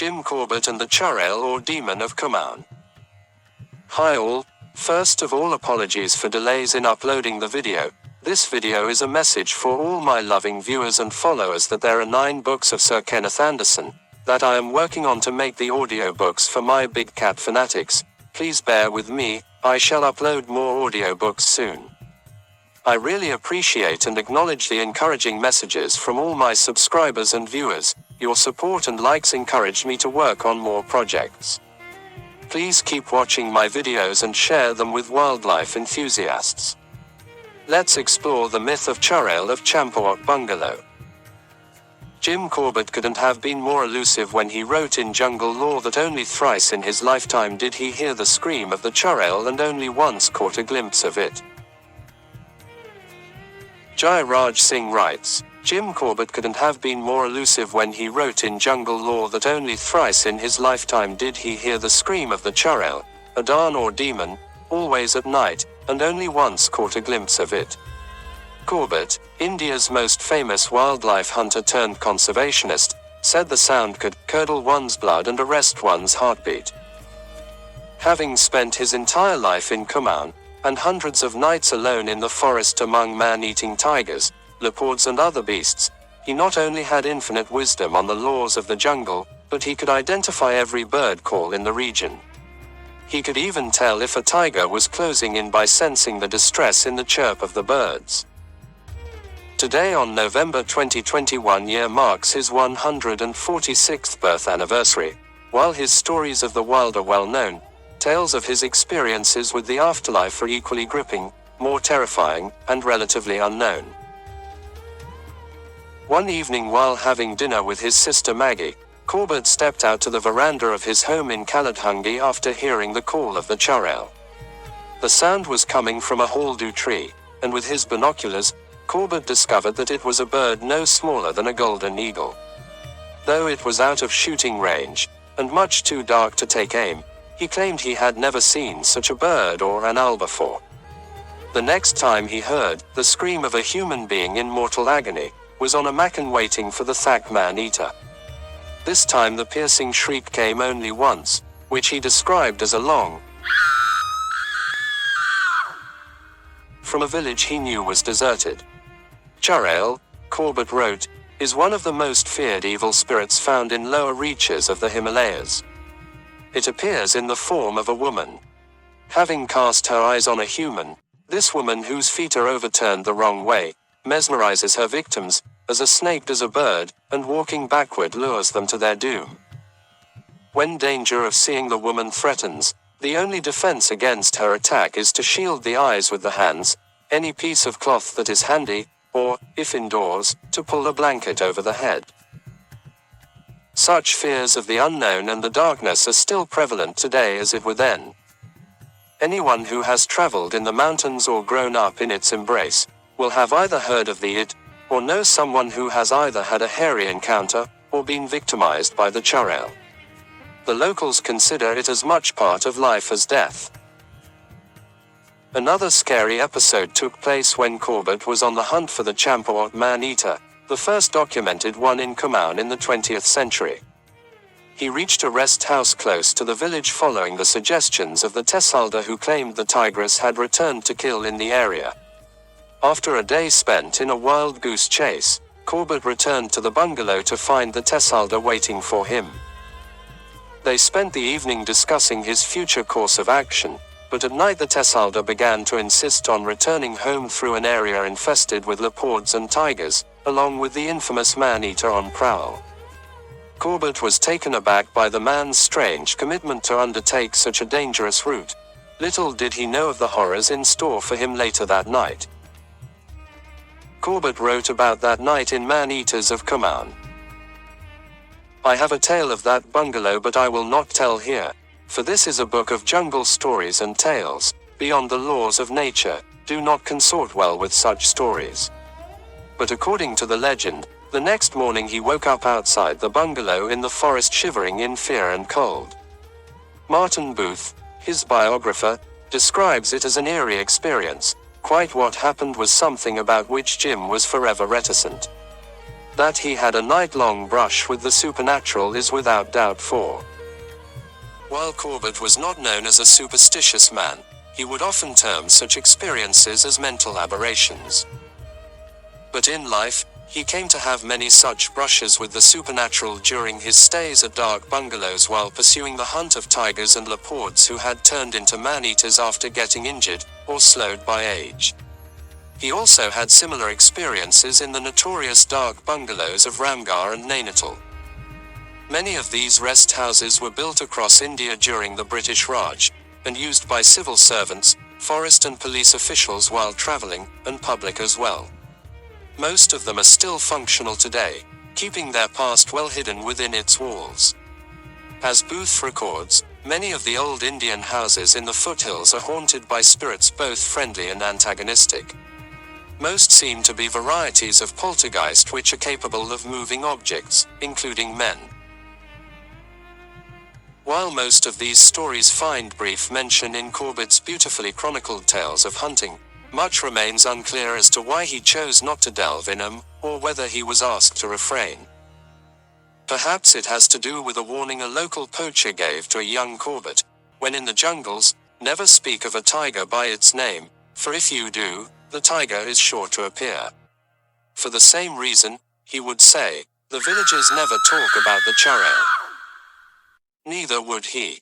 Jim Corbett and the Chudail or Demon of Cumaun. Hi all, first of all apologies for delays in uploading the video. This video is a message for all my loving viewers and followers that there are 9 books of Sir Kenneth Anderson that I am working on to make the audiobooks for my big cat fanatics. Please bear with me, I shall upload more audiobooks soon. I really appreciate and acknowledge the encouraging messages from all my subscribers and viewers. Your support and likes encourage me to work on more projects. Please keep watching my videos and share them with wildlife enthusiasts. Let's explore the myth of Chudail of Champawat Bungalow. Jim Corbett couldn't have been more elusive when he wrote in Jungle Lore that only thrice in his lifetime did he hear the scream of the Chudail and only once caught a glimpse of it. Jai Raj Singh writes, Jim Corbett couldn't have been more elusive when he wrote in Jungle Lore that only thrice in his lifetime did he hear the scream of the Chudail, a Daan or demon, always at night, and only once caught a glimpse of it. Corbett, India's most famous wildlife hunter turned conservationist, said the sound could curdle one's blood and arrest one's heartbeat. Having spent his entire life in Cumaun, and hundreds of nights alone in the forest among man-eating tigers, leopards and other beasts, he not only had infinite wisdom on the laws of the jungle, but he could identify every bird call in the region. He could even tell if a tiger was closing in by sensing the distress in the chirp of the birds. Today on November 2021 year marks his 146th birth anniversary. While his stories of the wild are well known, tales of his experiences with the afterlife are equally gripping, more terrifying, and relatively unknown. One evening while having dinner with his sister Maggie, Corbett stepped out to the veranda of his home in Kaladhungi after hearing the call of the Chudail. The sound was coming from a haldu tree, and with his binoculars, Corbett discovered that it was a bird no smaller than a golden eagle. Though it was out of shooting range, and much too dark to take aim, he claimed he had never seen such a bird or an owl before. The next time he heard the scream of a human being in mortal agony was on a macan waiting for the Thak man-eater. This time the piercing shriek came only once, which he described as a long from a village he knew was deserted. Chudail, Corbett wrote, is one of the most feared evil spirits found in lower reaches of the Himalayas. It appears in the form of a woman. Having cast her eyes on a human, this woman whose feet are overturned the wrong way, mesmerizes her victims, as a snake does a bird, and walking backward lures them to their doom. When danger of seeing the woman threatens, the only defense against her attack is to shield the eyes with the hands, any piece of cloth that is handy, or, if indoors, to pull a blanket over the head. Such fears of the unknown and the darkness are still prevalent today as it were then. Anyone who has traveled in the mountains or grown up in its embrace, will have either heard of the it, or know someone who has either had a hairy encounter, or been victimized by the Chudail. The locals consider it as much part of life as death. Another scary episode took place when Corbett was on the hunt for the Champawat man-eater, the first documented one in Cumaun in the 20th century. He reached a rest house close to the village following the suggestions of the Tehsildar who claimed the Tigress had returned to kill in the area. After a day spent in a wild goose chase, Corbett returned to the bungalow to find the Tehsildar waiting for him. They spent the evening discussing his future course of action, but at night the Tehsildar began to insist on returning home through an area infested with leopards and tigers, along with the infamous man-eater on prowl. Corbett was taken aback by the man's strange commitment to undertake such a dangerous route. Little did he know of the horrors in store for him later that night. Corbett wrote about that night in Man-Eaters of Cumaun. I have a tale of that bungalow but I will not tell here, for this is a book of jungle stories and tales, beyond the laws of nature, do not consort well with such stories. But according to the legend, the next morning he woke up outside the bungalow in the forest shivering in fear and cold. Martin Booth, his biographer, describes it as an eerie experience. Quite what happened was something about which Jim was forever reticent. That he had a night-long brush with the supernatural is without doubt for. While Corbett was not known as a superstitious man, he would often term such experiences as mental aberrations. But in life, he came to have many such brushes with the supernatural during his stays at dark bungalows while pursuing the hunt of tigers and leopards who had turned into man-eaters after getting injured, or slowed by age. He also had similar experiences in the notorious dark bungalows of Ramgarh and Nainital. Many of these rest houses were built across India during the British Raj, and used by civil servants, forest and police officials while traveling, and public as well. Most of them are still functional today, keeping their past well hidden within its walls. As Booth records, many of the old Indian houses in the foothills are haunted by spirits both friendly and antagonistic. Most seem to be varieties of poltergeist which are capable of moving objects, including men. While most of these stories find brief mention in Corbett's beautifully chronicled tales of hunting, much remains unclear as to why he chose not to delve in them, or whether he was asked to refrain. Perhaps it has to do with a warning a local poacher gave to a young Corbett: when in the jungles, never speak of a tiger by its name, for if you do, the tiger is sure to appear. For the same reason, he would say, the villagers never talk about the Chudail. Neither would he.